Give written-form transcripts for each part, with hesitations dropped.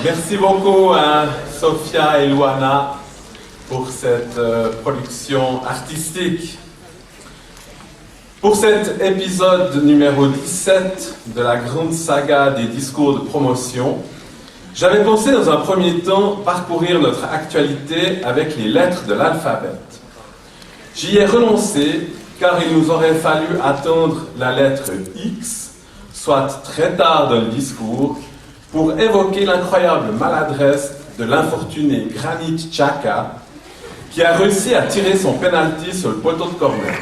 Merci beaucoup à Sophia et Luana pour cette production artistique. Pour cet épisode numéro 17 de la grande saga des discours de promotion, j'avais pensé dans un premier temps parcourir notre actualité avec les lettres de l'alphabet. J'y ai renoncé car il nous aurait fallu attendre la lettre X, soit très tard dans le discours, pour évoquer l'incroyable maladresse de l'infortuné Granit Xhaka qui a réussi à tirer son penalty sur le poteau de corner.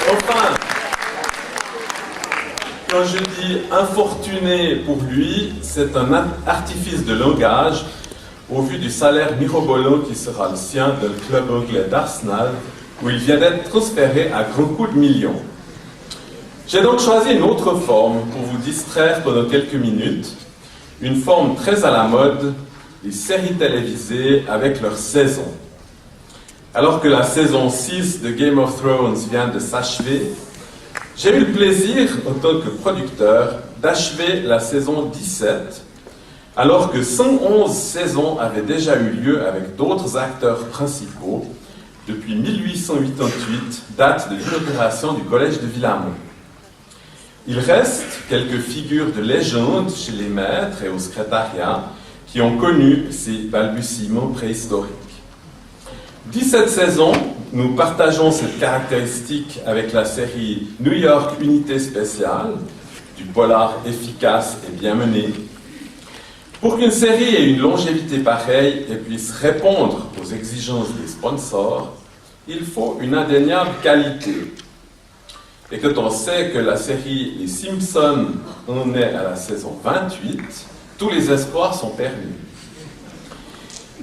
Enfin, quand je dis infortuné pour lui, c'est un artifice de langage au vu du salaire mirobolant qui sera le sien dans le club anglais d'Arsenal, où il vient d'être transféré à grands coups de millions. J'ai donc choisi une autre forme pour vous distraire pendant quelques minutes, une forme très à la mode, les séries télévisées avec leur saison. Alors que la saison 6 de Game of Thrones vient de s'achever, j'ai eu le plaisir, en tant que producteur, d'achever la saison 17, alors que 111 saisons avaient déjà eu lieu avec d'autres acteurs principaux depuis 1888, date de l'inauguration du collège de Villamont. Il reste quelques figures de légende chez les maîtres et au secrétariat qui ont connu ces balbutiements préhistoriques. 17 saisons, nous partageons cette caractéristique avec la série New York Unité Spéciale, du polar efficace et bien mené. Pour qu'une série ait une longévité pareille et puisse répondre aux exigences des sponsors, il faut une indéniable qualité. Et quand on sait que la série Les Simpsons en est à la saison 28, tous les espoirs sont permis.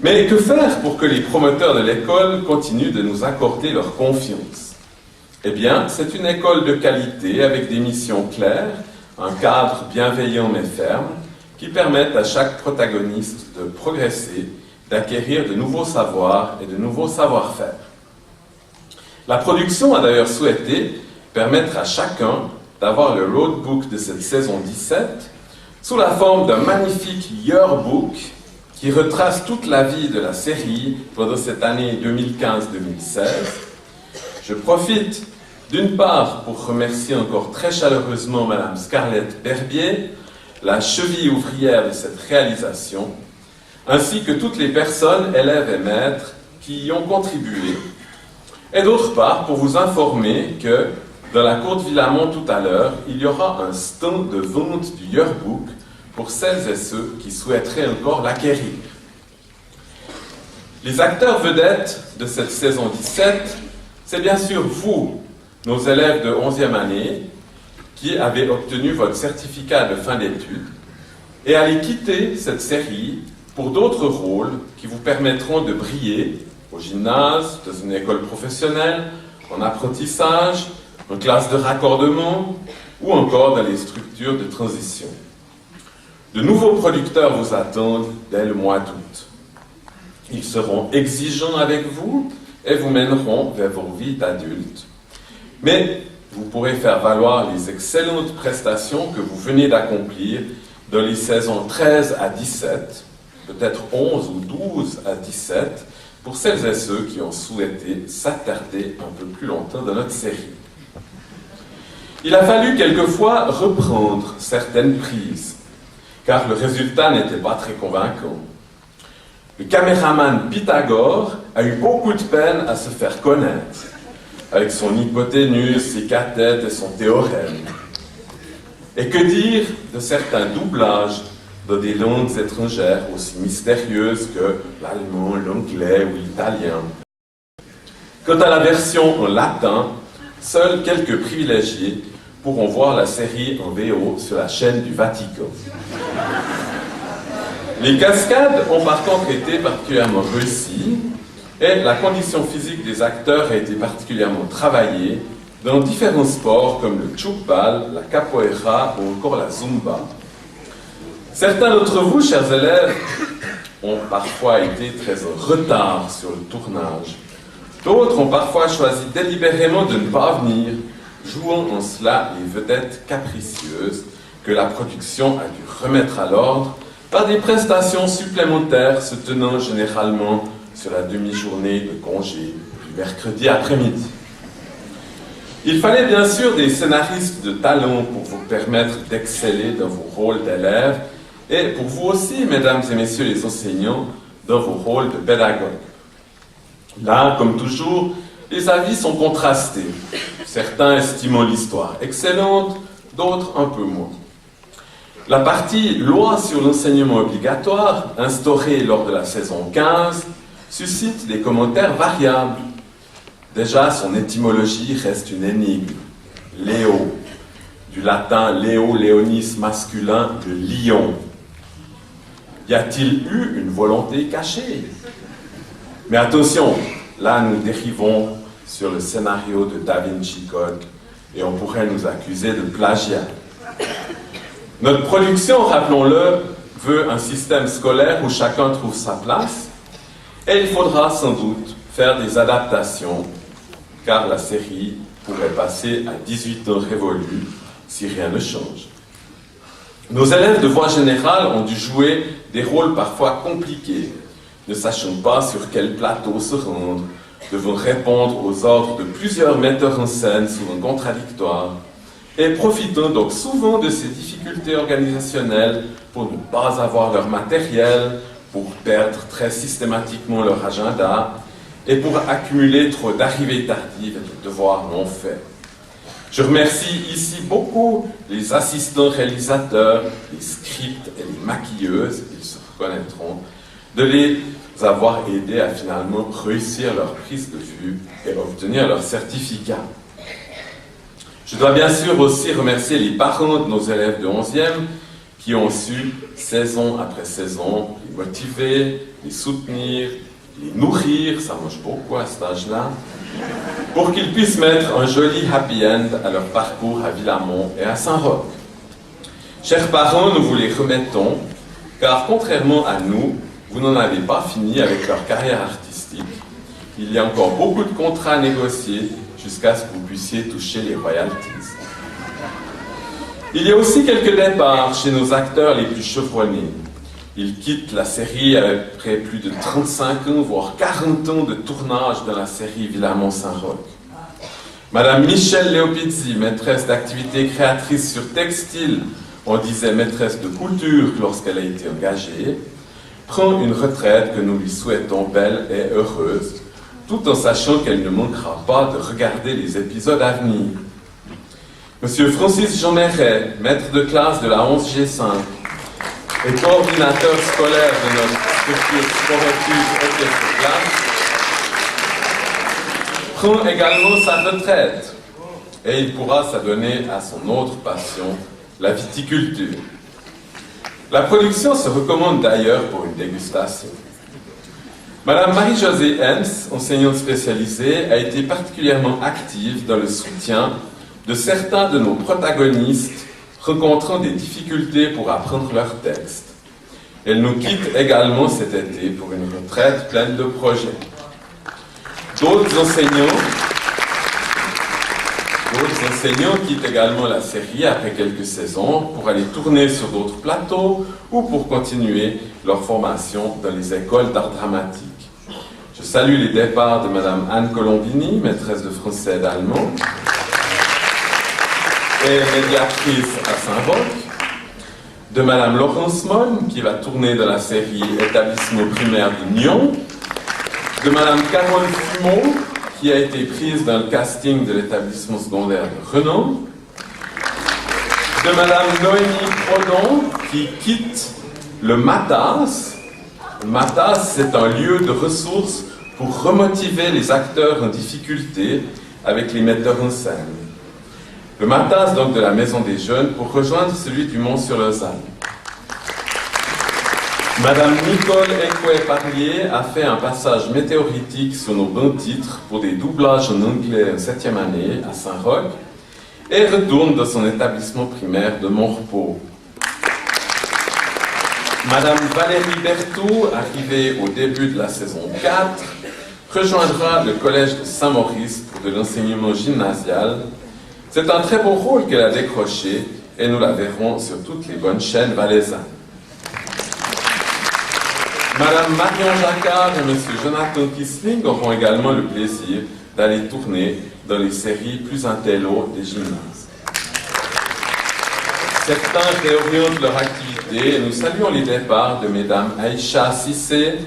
Mais que faire pour que les promoteurs de l'école continuent de nous accorder leur confiance? Eh bien, c'est une école de qualité avec des missions claires, un cadre bienveillant mais ferme, qui permettent à chaque protagoniste de progresser, d'acquérir de nouveaux savoirs et de nouveaux savoir-faire. La production a d'ailleurs souhaité permettre à chacun d'avoir le roadbook de cette saison 17 sous la forme d'un magnifique yearbook qui retrace toute la vie de la série pendant cette année 2015-2016. Je profite d'une part pour remercier encore très chaleureusement Madame Scarlett Berbier, la cheville ouvrière de cette réalisation, ainsi que toutes les personnes, élèves et maîtres, qui y ont contribué, et d'autre part pour vous informer que dans la cour de Villamont tout à l'heure, il y aura un stand de vente du yearbook pour celles et ceux qui souhaiteraient encore l'acquérir. Les acteurs vedettes de cette saison 17, c'est bien sûr vous, nos élèves de 11e année, qui avez obtenu votre certificat de fin d'études et allez quitter cette série pour d'autres rôles qui vous permettront de briller au gymnase, dans une école professionnelle, en apprentissage, en classe de raccordement ou encore dans les structures de transition. De nouveaux producteurs vous attendent dès le mois d'août. Ils seront exigeants avec vous et vous mèneront vers vos vies d'adultes. Mais vous pourrez faire valoir les excellentes prestations que vous venez d'accomplir dans les saisons 13 à 17, peut-être 11 ou 12 à 17, pour celles et ceux qui ont souhaité s'attarder un peu plus longtemps dans notre série. Il a fallu quelquefois reprendre certaines prises, car le résultat n'était pas très convaincant. Le caméraman Pythagore a eu beaucoup de peine à se faire connaître, avec son hypoténuse, ses cathètes et son théorème. Et que dire de certains doublages dans des langues étrangères aussi mystérieuses que l'allemand, l'anglais ou l'italien? Quant à la version en latin, seuls quelques privilégiés pourront voir la série en VO sur la chaîne du Vatican. Les cascades ont par contre été particulièrement réussies et la condition physique des acteurs a été particulièrement travaillée dans différents sports comme le tchoukbal, la capoeira ou encore la zumba. Certains d'entre vous, chers élèves, ont parfois été très en retard sur le tournage. D'autres ont parfois choisi délibérément de ne pas venir, jouant en cela les vedettes capricieuses que la production a dû remettre à l'ordre par des prestations supplémentaires se tenant généralement sur la demi-journée de congé du mercredi après-midi. Il fallait bien sûr des scénaristes de talent pour vous permettre d'exceller dans vos rôles d'élèves et pour vous aussi, mesdames et messieurs les enseignants, dans vos rôles de pédagogues. Là, comme toujours, les avis sont contrastés. Certains estimant l'histoire excellente, d'autres un peu moins. La partie loi sur l'enseignement obligatoire, instaurée lors de la saison 15, suscite des commentaires variables. Déjà, son étymologie reste une énigme. Léo, du latin léo, léonis masculin, de lion. Y a-t-il eu une volonté cachée? Mais attention, là nous dérivons sur le scénario de Da Vinci Code et on pourrait nous accuser de plagiat. Notre production, rappelons-le, veut un système scolaire où chacun trouve sa place et il faudra sans doute faire des adaptations car la série pourrait passer à 18 ans révolus si rien ne change. Nos élèves de voie générale ont dû jouer des rôles parfois compliqués, ne sachant pas sur quel plateau se rendre, devant répondre aux ordres de plusieurs metteurs en scène souvent contradictoires, et profitant donc souvent de ces difficultés organisationnelles pour ne pas avoir leur matériel, pour perdre très systématiquement leur agenda, et pour accumuler trop d'arrivées tardives et de devoirs non faits. Je remercie ici beaucoup les assistants réalisateurs, les scripts et les maquilleuses, ils se reconnaîtront, de les avoir aidés à finalement réussir leur prise de vue et obtenir leur certificat. Je dois bien sûr aussi remercier les parents de nos élèves de 11e qui ont su, saison après saison, les motiver, les soutenir, les nourrir, ça mange beaucoup à cet âge-là, pour qu'ils puissent mettre un joli happy end à leur parcours à Villamont et à Saint-Roch. Chers parents, nous vous les remettons, car contrairement à nous, vous n'en avez pas fini avec leur carrière artistique. Il y a encore beaucoup de contrats à négocier jusqu'à ce que vous puissiez toucher les royalties. Il y a aussi quelques départs chez nos acteurs les plus chevronnés. Ils quittent la série après plus de 35 ans, voire 40 ans de tournage de la série Villamont-Saint-Roch. Madame Michelle Leopizzi, maîtresse d'activité créatrice sur textile, on disait maîtresse de couture lorsqu'elle a été engagée, prend une retraite que nous lui souhaitons belle et heureuse, tout en sachant qu'elle ne manquera pas de regarder les épisodes à venir. Monsieur Francis Jean Méret, maître de classe de la 11G5, et coordinateur scolaire de notre structure sportive Orchestre Classe, prend également sa retraite et il pourra s'adonner à son autre passion, la viticulture. La production se recommande d'ailleurs pour une dégustation. Madame Marie-Josée Hens, enseignante spécialisée, a été particulièrement active dans le soutien de certains de nos protagonistes rencontrant des difficultés pour apprendre leurs textes. Elle nous quitte également cet été pour une retraite pleine de projets. D'autres enseignants quittent également la série après quelques saisons pour aller tourner sur d'autres plateaux ou pour continuer leur formation dans les écoles d'art dramatique. Je salue les départs de Madame Anne Colombini, maîtresse de français et d'allemand, et médiatrice à Saint-Roch, de Madame Laurence Moll, qui va tourner dans la série Établissement primaire de Nyon, de Madame Carole Fumeau, qui a été prise dans le casting de l'établissement secondaire de Renan, de Madame Noémie Prodon, qui quitte le Matas. Le Matas, c'est un lieu de ressources pour remotiver les acteurs en difficulté avec les metteurs en scène. Le Matas, donc, de la Maison des Jeunes, pour rejoindre celui du Mont-sur-Lausanne. Madame Nicole Ekwe-Parlier a fait un passage météoritique sur nos bons titres pour des doublages en anglais en 7e année à Saint-Roch et retourne dans son établissement primaire de Montrepos. Madame Valérie Berthoud, arrivée au début de la saison 4, rejoindra le collège de Saint-Maurice pour de l'enseignement gymnasial. C'est un très beau rôle qu'elle a décroché et nous la verrons sur toutes les bonnes chaînes valaisannes. Madame Marion Jacquard et Monsieur Jonathan Kisling auront également le plaisir d'aller tourner dans les séries plus intello des gymnases. Certains réorientent leur activité et nous saluons les départs de Mesdames Aïcha Sissé,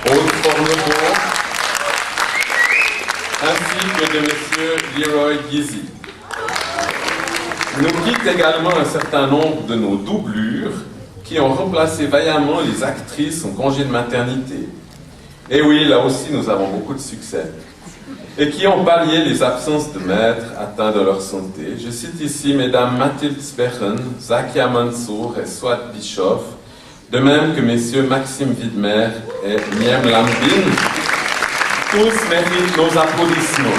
Aude Fornereau, ainsi que de Monsieur Leroy Gizy. Nous quitte également un certain nombre de nos doublures qui ont remplacé vaillamment les actrices en congé de maternité. Et oui, là aussi, nous avons beaucoup de succès. Et qui ont pallié les absences de maîtres atteints de leur santé. Je cite ici Mesdames Mathilde Sperren, Zakia Mansour et Swat Bischoff, de même que Messieurs Maxime Widmer et Miem Lambin. Tous méritent nos applaudissements.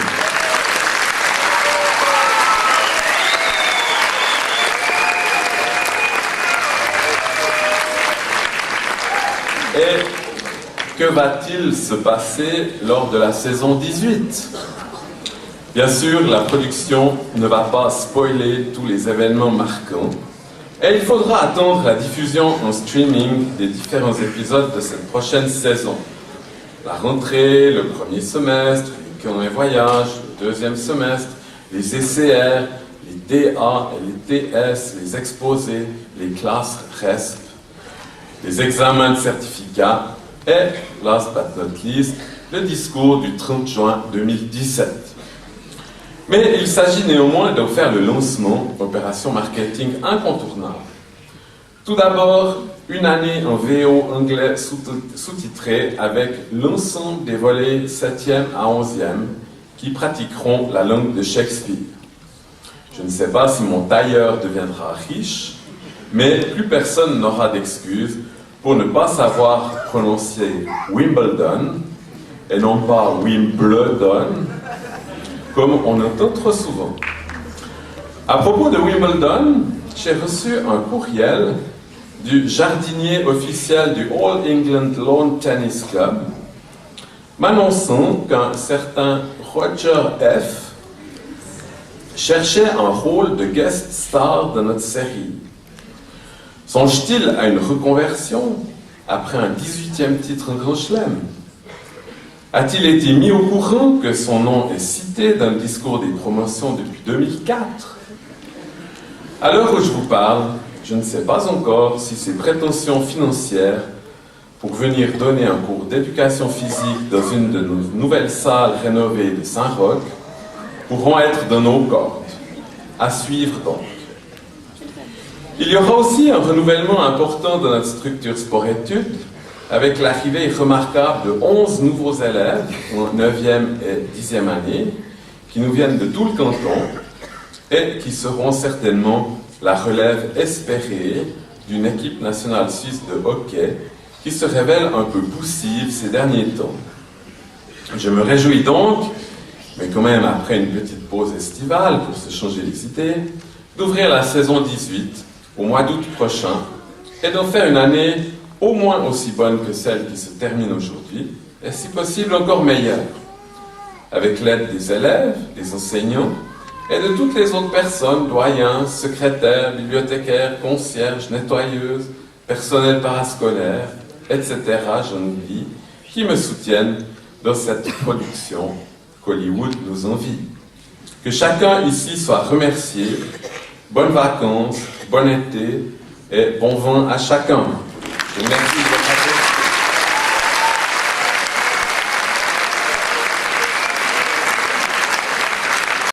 Et que va-t-il se passer lors de la saison 18 ? Bien sûr, la production ne va pas spoiler tous les événements marquants. Et il faudra attendre la diffusion en streaming des différents épisodes de cette prochaine saison. La rentrée, le premier semestre, les camps et voyages, le deuxième semestre, les ECR, les DA et les TS, les exposés, les classes RESP, les examens de certificat et, last but not least, le discours du 30 juin 2017. Mais il s'agit néanmoins de faire le lancement d'opérations marketing incontournables. Tout d'abord, une année en VO anglais sous-titré avec l'ensemble des volets 7e à 11e qui pratiqueront la langue de Shakespeare. Je ne sais pas si mon tailleur deviendra riche, mais plus personne n'aura d'excuses pour ne pas savoir prononcer Wimbledon et non pas Wimbledon, comme on entend trop souvent. À propos de Wimbledon, j'ai reçu un courriel du jardinier officiel du All England Lawn Tennis Club m'annonçant qu'un certain Roger F. cherchait un rôle de guest star dans notre série. Songe-t-il à une reconversion après un 18e titre en Grand Chelem? A-t-il été mis au courant que son nom est cité dans le discours des promotions depuis 2004? À l'heure où je vous parle, je ne sais pas encore si ses prétentions financières pour venir donner un cours d'éducation physique dans une de nos nouvelles salles rénovées de Saint-Roch pourront être dans nos cordes. À suivre donc. Il y aura aussi un renouvellement important de notre structure sport-études avec l'arrivée remarquable de 11 nouveaux élèves en 9e et 10e année qui nous viennent de tout le canton et qui seront certainement la relève espérée d'une équipe nationale suisse de hockey qui se révèle un peu poussive ces derniers temps. Je me réjouis donc, mais quand même après une petite pause estivale pour se changer les idées, d'ouvrir la saison 18 au mois d'août prochain et d'en faire une année au moins aussi bonne que celle qui se termine aujourd'hui et si possible encore meilleure, avec l'aide des élèves, des enseignants et de toutes les autres personnes, doyens, secrétaires, bibliothécaires, concierges, nettoyeuses, personnel parascolaire, etc., j'en oublie, qui me soutiennent dans cette production qu'Hollywood nous envie. Que chacun ici soit remercié. Bonnes vacances, bon été et bon vent à chacun. Je vous remercie.